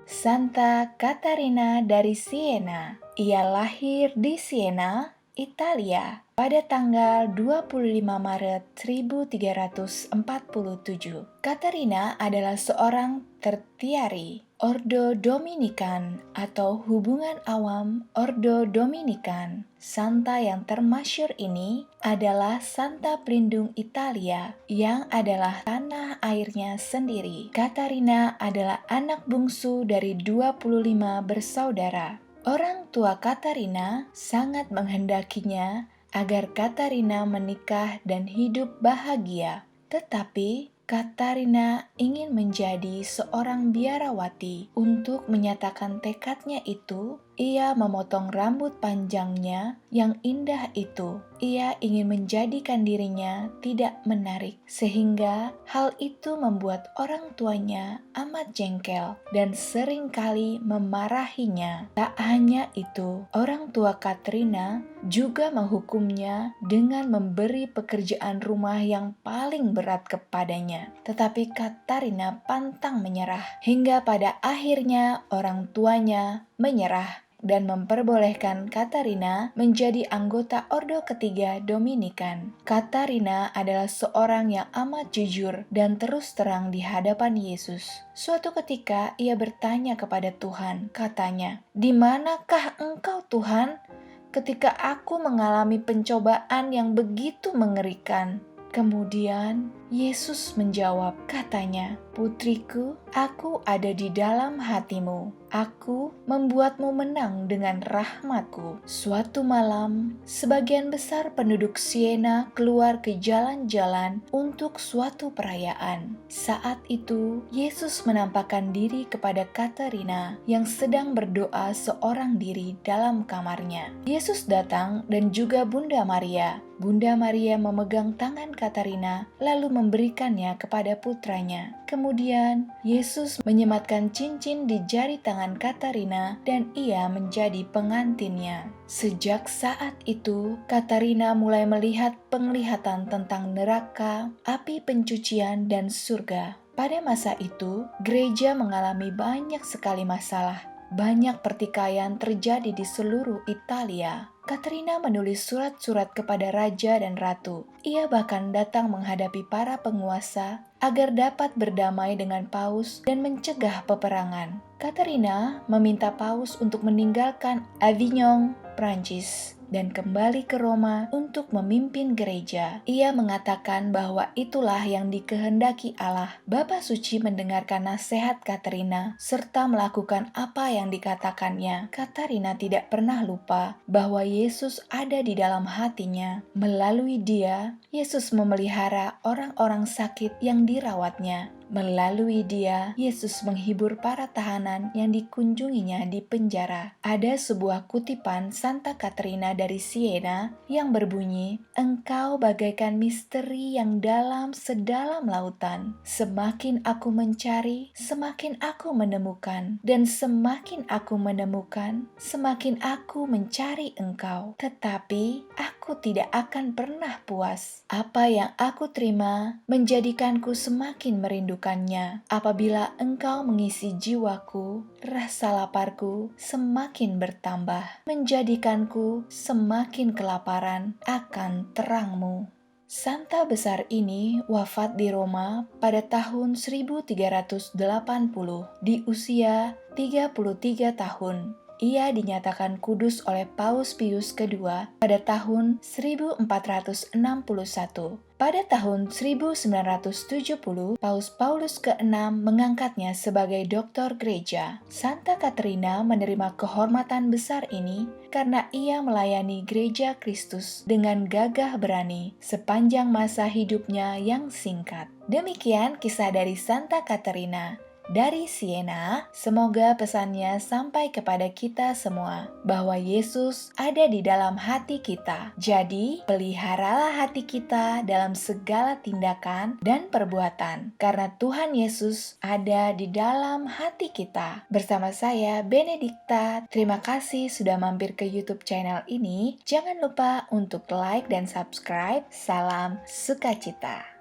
Santa Catarina dari Siena. Ia lahir di Siena, Italia, pada tanggal 25 Maret 1347. Catarina adalah seorang tertiari Ordo Dominican atau hubungan awam Ordo Dominican. Santa yang termasyhur ini adalah Santa pelindung Italia yang adalah tanah airnya sendiri. Catarina adalah anak bungsu dari 25 bersaudara. Orang tua Catarina sangat menghendakinya agar Catarina menikah dan hidup bahagia. Tetapi Catarina ingin menjadi seorang biarawati. Untuk menyatakan tekadnya itu, ia memotong rambut panjangnya yang indah itu. Ia ingin menjadikan dirinya tidak menarik, sehingga hal itu membuat orang tuanya amat jengkel dan seringkali memarahinya. Tak hanya itu, orang tua Catarina juga menghukumnya dengan memberi pekerjaan rumah yang paling berat kepadanya. Tetapi Catarina pantang menyerah, hingga pada akhirnya orang tuanya menyerah dan memperbolehkan Catarina menjadi anggota Ordo ketiga Dominikan. Catarina adalah seorang yang amat jujur dan terus terang di hadapan Yesus. Suatu ketika ia bertanya kepada Tuhan, katanya, "Di manakah Engkau, Tuhan, ketika aku mengalami pencobaan yang begitu mengerikan?" Kemudian Yesus menjawab, katanya, "Putriku, aku ada di dalam hatimu. Aku membuatmu menang dengan rahmatku." Suatu malam, sebagian besar penduduk Siena keluar ke jalan-jalan untuk suatu perayaan. Saat itu, Yesus menampakkan diri kepada Catarina yang sedang berdoa seorang diri dalam kamarnya. Yesus datang dan juga Bunda Maria. Bunda Maria memegang tangan Catarina lalu memberikannya kepada putranya. Kemudian Yesus menyematkan cincin di jari tangan Catarina dan ia menjadi pengantinnya. Sejak saat itu, Catarina mulai melihat penglihatan tentang neraka, api pencucian, dan surga. Pada masa itu, gereja mengalami banyak sekali masalah. Banyak pertikaian terjadi di seluruh Italia. Catarina menulis surat-surat kepada raja dan ratu. Ia bahkan datang menghadapi para penguasa agar dapat berdamai dengan Paus dan mencegah peperangan. Catarina meminta Paus untuk meninggalkan Avignon, Prancis, dan kembali ke Roma untuk memimpin gereja. Ia mengatakan bahwa itulah yang dikehendaki Allah. Bapa Suci mendengarkan nasihat Catarina serta melakukan apa yang dikatakannya. Catarina tidak pernah lupa bahwa Yesus ada di dalam hatinya. Melalui dia, Yesus memelihara orang-orang sakit yang dirawatnya. Melalui dia, Yesus menghibur para tahanan yang dikunjunginya di penjara. Ada sebuah kutipan Santa Catarina dari Siena yang berbunyi, "Engkau bagaikan misteri yang dalam sedalam lautan. Semakin aku mencari, semakin aku menemukan. Dan semakin aku menemukan, semakin aku mencari Engkau. Tetapi aku tidak akan pernah puas. Apa yang aku terima menjadikanku semakin merindukannya. Apabila Engkau mengisi jiwaku, rasa laparku semakin bertambah, menjadikanku semakin kelaparan akan terang-Mu." Santa besar ini wafat di Roma pada tahun 1380 di usia 33 tahun. Ia dinyatakan kudus oleh Paus Pius kedua pada tahun 1461. Pada tahun 1970, Paus Paulus ke-6 mengangkatnya sebagai doktor gereja. Santa Catarina menerima kehormatan besar ini karena ia melayani gereja Kristus dengan gagah berani sepanjang masa hidupnya yang singkat. Demikian kisah dari Santa Catarina dari Siena. Semoga pesannya sampai kepada kita semua bahwa Yesus ada di dalam hati kita. Jadi, peliharalah hati kita dalam segala tindakan dan perbuatan, karena Tuhan Yesus ada di dalam hati kita. Bersama saya, Benedikta, terima kasih sudah mampir ke YouTube channel ini. Jangan lupa untuk like dan subscribe. Salam sukacita.